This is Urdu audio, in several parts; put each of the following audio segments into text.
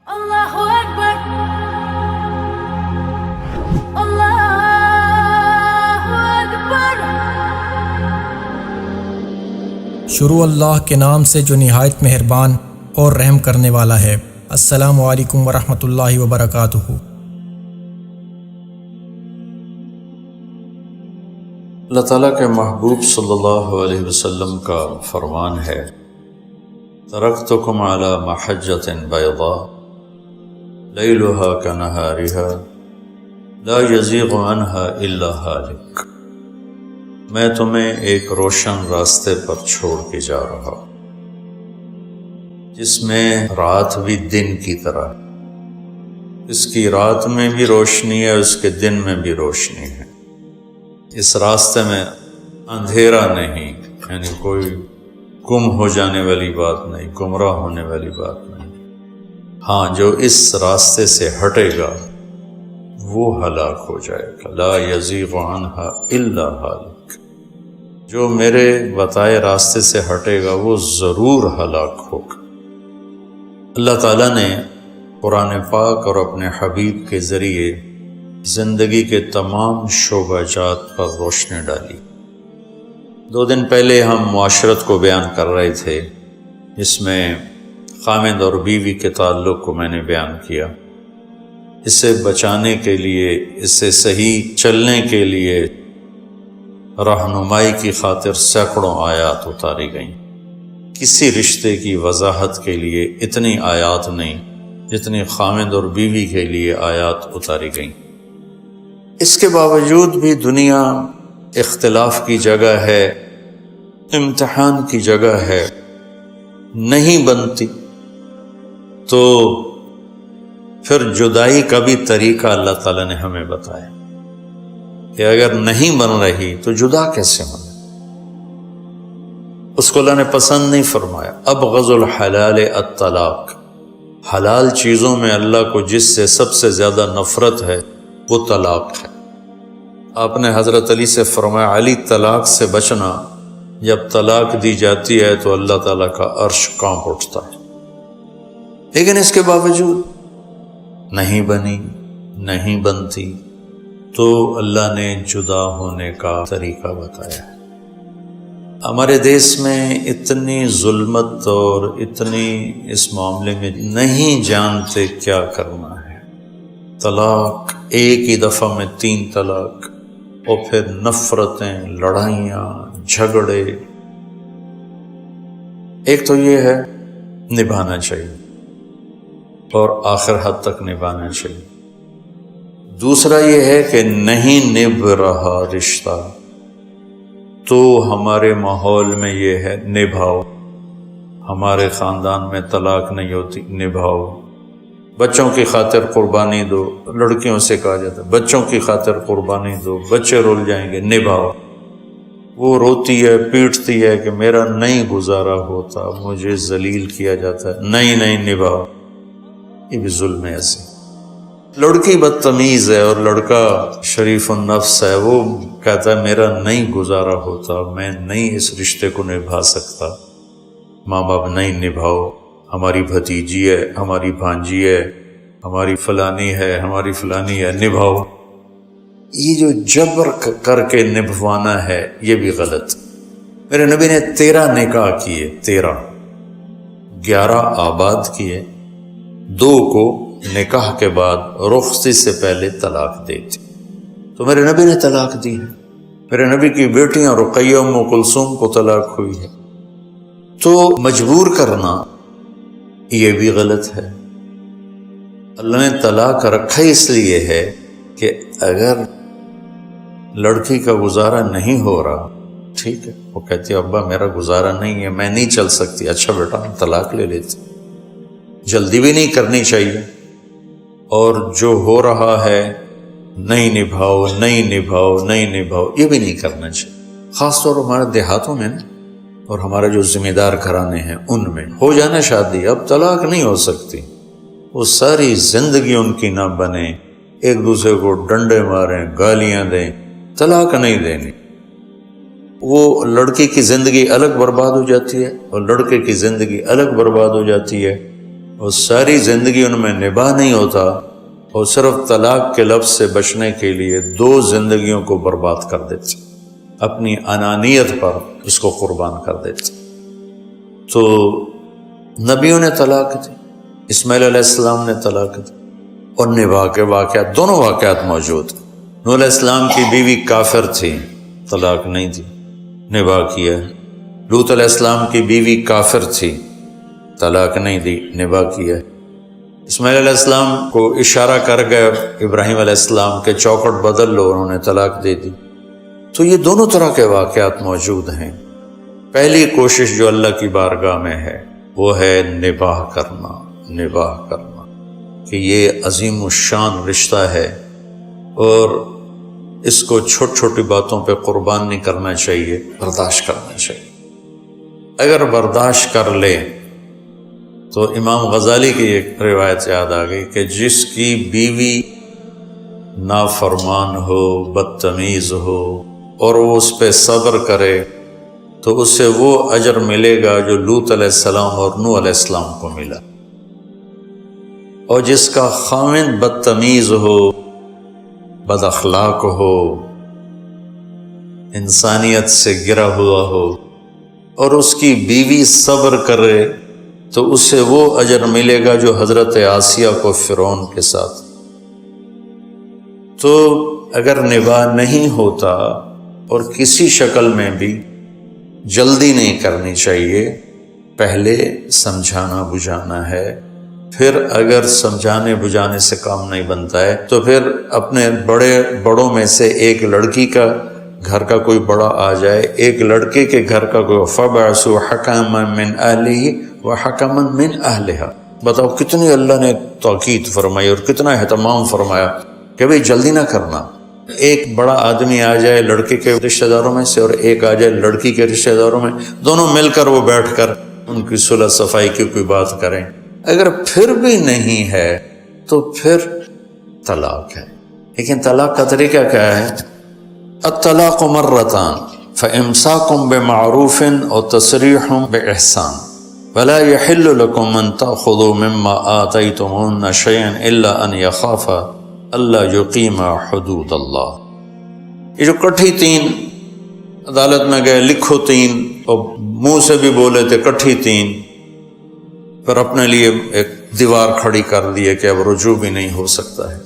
اللہ اکبر اللہ اکبر۔ شروع اللہ کے نام سے جو نہایت مہربان اور رحم کرنے والا ہے۔ السلام علیکم ورحمۃ اللہ وبرکاتہ۔ اللہ تعالیٰ کے محبوب صلی اللہ علیہ وسلم کا فرمان ہے، ترکتکم علی محجۃ بیضاء لیلها کنہارها لا یزیغ عنها الا ہالک۔ میں تمہیں ایک روشن راستے پر چھوڑ کے جا رہا ہوں جس میں رات بھی دن کی طرح، اس کی رات میں بھی روشنی ہے، اس کے دن میں بھی روشنی ہے۔ اس راستے میں اندھیرا نہیں، یعنی کوئی گم ہو جانے والی بات نہیں، گمراہ ہونے والی بات نہیں۔ ہاں، جو اس راستے سے ہٹے گا وہ ہلاک ہو جائے گا۔ لا یزیغ عنہا الا ہالک۔ جو میرے بتائے راستے سے ہٹے گا وہ ضرور ہلاک ہوگا۔ اللہ تعالیٰ نے قرآن پاک اور اپنے حبیب کے ذریعے زندگی کے تمام شعبہ جات پر روشنی ڈالی۔ 2 دن پہلے ہم معاشرت کو بیان کر رہے تھے، اس میں خامد اور بیوی کے تعلق کو میں نے بیان کیا۔ اسے بچانے کے لیے، اس سے صحیح چلنے کے لیے رہنمائی کی خاطر سینکڑوں آیات اتاری گئیں۔ کسی رشتے کی وضاحت کے لیے اتنی آیات نہیں جتنی خامد اور بیوی کے لیے آیات اتاری گئیں۔ اس کے باوجود بھی دنیا اختلاف کی جگہ ہے، امتحان کی جگہ ہے، نہیں بنتی تو پھر جدائی کا بھی طریقہ اللہ تعالیٰ نے ہمیں بتایا کہ اگر نہیں بن رہی تو جدا کیسے ہونا۔ اس کو اللہ نے پسند نہیں فرمایا۔ ابغض الحلال الطلاق۔ حلال چیزوں میں اللہ کو جس سے سب سے زیادہ نفرت ہے وہ طلاق ہے۔ آپ نے حضرت علی سے فرمایا، علی طلاق سے بچنا، جب طلاق دی جاتی ہے تو اللہ تعالیٰ کا عرش کانپ اٹھتا ہے۔ لیکن اس کے باوجود نہیں بنی، نہیں بنتی تو اللہ نے جدا ہونے کا طریقہ بتایا ہے۔ ہمارے دیس میں اتنی ظلمت اور اتنی اس معاملے میں نہیں جانتے کیا کرنا ہے۔ طلاق، ایک ہی دفعہ میں 3 طلاق، اور پھر نفرتیں، لڑائیاں، جھگڑے۔ ایک تو یہ ہے نبھانا چاہیے اور آخر حد تک نبھانا چاہیے۔ دوسرا یہ ہے کہ نہیں نبھ رہا رشتہ تو ہمارے ماحول میں یہ ہے نبھاؤ۔ ہمارے خاندان میں طلاق نہیں ہوتی، نبھاؤ۔ بچوں کی خاطر قربانی دو، لڑکیوں سے کہا جاتا ہے بچوں کی خاطر قربانی دو، بچے رول جائیں گے، نبھاؤ۔ وہ روتی ہے، پیٹتی ہے کہ میرا نہیں گزارا ہوتا، مجھے ذلیل کیا جاتا ہے، نہیں نبھاؤ۔ یہ بھی ظلم ہے۔ ایسے لڑکی بدتمیز ہے اور لڑکا شریف النفس ہے، وہ کہتا ہے میرا نہیں گزارا ہوتا، میں نہیں اس رشتے کو نبھا سکتا۔ ماں باپ نہیں نبھاؤ، ہماری بھتیجی ہے، ہماری بھانجی ہے، ہماری فلانی ہے، ہماری فلانی ہے، نبھاؤ۔ یہ جو جبر کر کے نبھوانا ہے یہ بھی غلط۔ میرے نبی نے 13 نکاح کیے، 11 آباد کیے، 2 کو نکاح کے بعد رخصتی سے پہلے طلاق دے دی۔ تو میرے نبی نے طلاق دی ہے۔ میرے نبی کی بیٹیاں رقیہ ام کلثوم کو طلاق ہوئی ہے۔ تو مجبور کرنا یہ بھی غلط ہے۔ اللہ نے طلاق رکھا اس لیے ہے کہ اگر لڑکی کا گزارا نہیں ہو رہا، ٹھیک ہے، وہ کہتی ہے ابا میرا گزارا نہیں ہے، میں نہیں چل سکتی، اچھا بیٹا طلاق لے لیتی۔ جلدی بھی نہیں کرنی چاہیے، اور جو ہو رہا ہے نہیں نبھاؤ، یہ بھی نہیں کرنا چاہیے۔ خاص طور ہمارے دیہاتوں میں اور ہمارے جو ذمہ دار گھرانے ہیں ان میں ہو جانا شادی، اب طلاق نہیں ہو سکتی، وہ ساری زندگی ان کی نہ بنے، ایک دوسرے کو ڈنڈے ماریں، گالیاں دیں، طلاق نہیں دینی۔ وہ لڑکی کی زندگی الگ برباد ہو جاتی ہے اور لڑکے کی زندگی الگ برباد ہو جاتی ہے، اور ساری زندگی ان میں نباہ نہیں ہوتا، اور صرف طلاق کے لفظ سے بچنے کے لیے 2 زندگیوں کو برباد کر دیتے، اپنی انانیت پر اس کو قربان کر دیتے۔ تو نبیوں نے طلاق دی، اسماعیل علیہ السلام نے طلاق دی، اور نباہ کے واقعات، دونوں واقعات موجود ہیں۔ نوح علیہ السلام کی بیوی کافر تھی، طلاق نہیں دی، نباہ کیا۔ لوط علیہ السلام کی بیوی کافر تھی، طلاق نہیں دی، نباہ کیا۔ اسماعیل علیہ السلام کو اشارہ کر گئے ابراہیم علیہ السلام کے چوکھٹ بدل لو، انہوں نے طلاق دے دی۔ تو یہ دونوں طرح کے واقعات موجود ہیں۔ پہلی کوشش جو اللہ کی بارگاہ میں ہے وہ ہے نباہ کرنا، نباہ کرنا، کہ یہ عظیم الشان رشتہ ہے اور اس کو چھوٹی چھوٹی باتوں پہ قربان نہیں کرنا چاہیے، برداشت کرنا چاہیے۔ اگر برداشت کر لے تو امام غزالی کی ایک روایت یاد آ گئی کہ جس کی بیوی نافرمان ہو، بدتمیز ہو، اور وہ اس پہ صبر کرے تو اسے وہ اجر ملے گا جو لوط علیہ السلام اور نوح علیہ السلام کو ملا۔ اور جس کا خاوند بدتمیز ہو، بد اخلاق ہو، انسانیت سے گرا ہوا ہو، اور اس کی بیوی صبر کرے تو اسے وہ اجر ملے گا جو حضرت آسیہ کو فرعون کے ساتھ۔ تو اگر نباہ نہیں ہوتا اور کسی شکل میں بھی، جلدی نہیں کرنی چاہیے، پہلے سمجھانا بجھانا ہے، پھر اگر سمجھانے بجھانے سے کام نہیں بنتا ہے تو پھر اپنے بڑوں میں سے ایک لڑکی کا گھر کا کوئی بڑا آ جائے، ایک لڑکے کے گھر کا کوئی، فَبَعْثُوا حَكَمًا مِّنْ أَهْلِهِ وَحَكَمًا مِّنْ أَهْلِهَا۔ بتاؤ کتنی اللہ نے تاکید فرمائی اور کتنا اہتمام فرمایا کہ بھئی جلدی نہ کرنا۔ ایک بڑا آدمی آ جائے لڑکے کے رشتہ داروں میں سے اور ایک آ جائے لڑکی کے رشتہ داروں میں، دونوں مل کر وہ بیٹھ کر ان کی صلح صفائی کی کوئی بات کریں۔ اگر پھر بھی نہیں ہے تو پھر طلاق ہے۔ لیکن طلاق کا طریقہ کیا ہے؟ الطلاق مرتان فامساک بمعروف اور تسریح باحسان ولا يحل لكم ان تاخذوا مما آتيتموهن شيئا الا ان يخافا الا يقيما حدود اللہ۔ یہ جو کٹھی 3 عدالت میں گئے، لکھو 3، اور منہ سے بھی بولے تھے کٹھی 3، پر اپنے لیے ایک دیوار کھڑی کر دی کہ اب رجوع بھی نہیں ہو سکتا ہے۔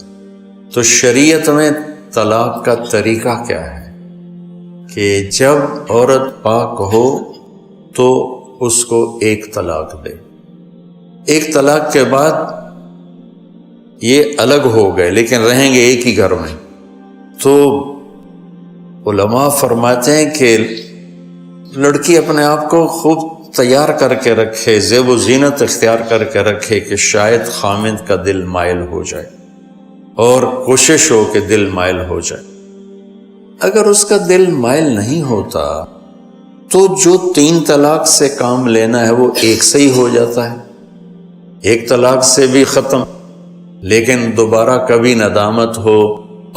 تو شریعت میں طلاق کا طریقہ کیا ہے کہ جب عورت پاک ہو تو اس کو ایک طلاق دے، ایک طلاق کے بعد یہ الگ ہو گئے لیکن رہیں گے ایک ہی گھر میں، تو علماء فرماتے ہیں کہ لڑکی اپنے آپ کو خوب تیار کر کے رکھے، زیب و زینت اختیار کر کے رکھے کہ شاید خامند کا دل مائل ہو جائے، اور کوشش ہو کہ دل مائل ہو جائے۔ اگر اس کا دل مائل نہیں ہوتا تو جو 3 طلاق سے کام لینا ہے وہ ایک سے ہی ہو جاتا ہے، ایک طلاق سے بھی ختم۔ لیکن دوبارہ کبھی ندامت ہو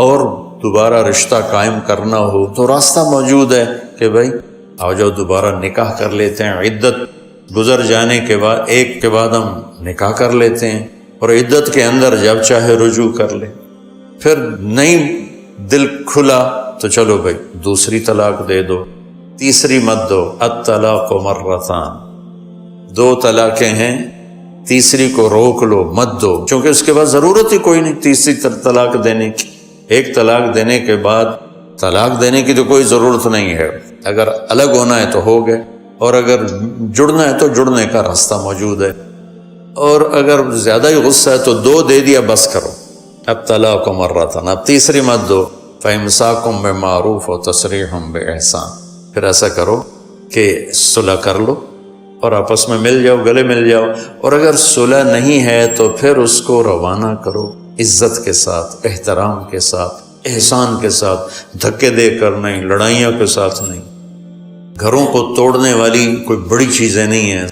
اور دوبارہ رشتہ قائم کرنا ہو تو راستہ موجود ہے کہ بھائی آؤ جاؤ دوبارہ نکاح کر لیتے ہیں، عدت گزر جانے کے بعد ایک کے بعد ہم نکاح کر لیتے ہیں، اور عدت کے اندر جب چاہے رجوع کر لے۔ پھر نہیں دل کھلا تو چلو بھائی دوسری طلاق دے دو، تیسری مت دو۔ الطلاق مرتان، 2 طلاقیں ہیں، تیسری کو روک لو، مت دو، کیونکہ اس کے بعد ضرورت ہی کوئی نہیں تیسری طلاق دینے کی۔ ایک طلاق دینے کے بعد طلاق دینے کی تو کوئی ضرورت نہیں ہے، اگر الگ ہونا ہے تو ہو گئے، اور اگر جڑنا ہے تو جڑنے کا راستہ موجود ہے، اور اگر زیادہ ہی غصہ ہے تو 2 دے دیا بس کرو۔ اب طلاق مرتان، اب تیسری مت دو۔ فامساک بمعروف اور تسریح باحسان، پھر ایسا کرو کہ صلح کر لو اور آپس میں مل جاؤ، گلے مل جاؤ، اور اگر صلح نہیں ہے تو پھر اس کو روانہ کرو عزت کے ساتھ، احترام کے ساتھ، احسان کے ساتھ، دھکے دے کر نہیں، لڑائیوں کے ساتھ نہیں۔ گھروں کو توڑنے والی کوئی بڑی چیزیں نہیں ہیں۔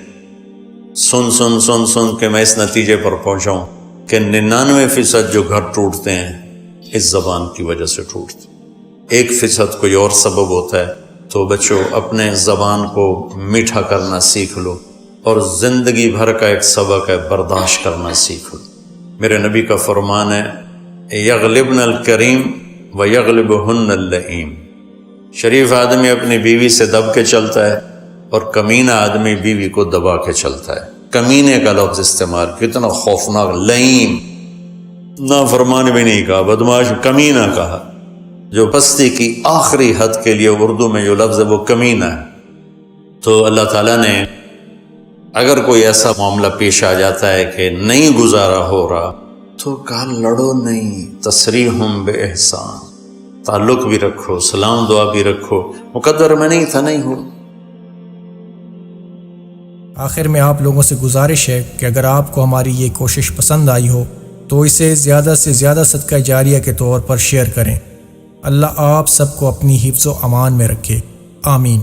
سن سن سن سن کے میں اس نتیجے پر پہنچاؤں کہ 99% جو گھر ٹوٹتے ہیں اس زبان کی وجہ سے ٹوٹتے، 1% کوئی اور سبب ہوتا ہے۔ تو بچوں اپنے زبان کو میٹھا کرنا سیکھ لو اور زندگی بھر کا ایک سبق ہے، برداشت کرنا سیکھو۔ میرے نبی کا فرمان ہے یغلبن الکریم و یغلبہن اللئیم، شریف آدمی اپنی بیوی سے دب کے چلتا ہے اور کمینہ آدمی بیوی کو دبا کے چلتا ہے۔ کمینے کا لفظ استعمال، کتنا خوفناک، لئیم، نافرمان بھی نہیں کہا، بدماش، کمینہ کہا۔ جو پستی کی آخری حد کے لیے اردو میں جو لفظ ہے وہ کمینہ ہے۔ تو اللہ تعالیٰ نے اگر کوئی ایسا معاملہ پیش آ جاتا ہے کہ نہیں گزارا ہو رہا تو کہا لڑو نہیں، تسریحم بے احسان، تعلق بھی رکھو، سلام دعا بھی رکھو، مقدر میں نہیں تھا، نہیں ہو۔ آخر میں آپ لوگوں سے گزارش ہے کہ اگر آپ کو ہماری یہ کوشش پسند آئی ہو تو اسے زیادہ سے زیادہ صدقہ جاریہ کے طور پر شیئر کریں۔ اللہ آپ سب کو اپنی حفظ و امان میں رکھے، آمین۔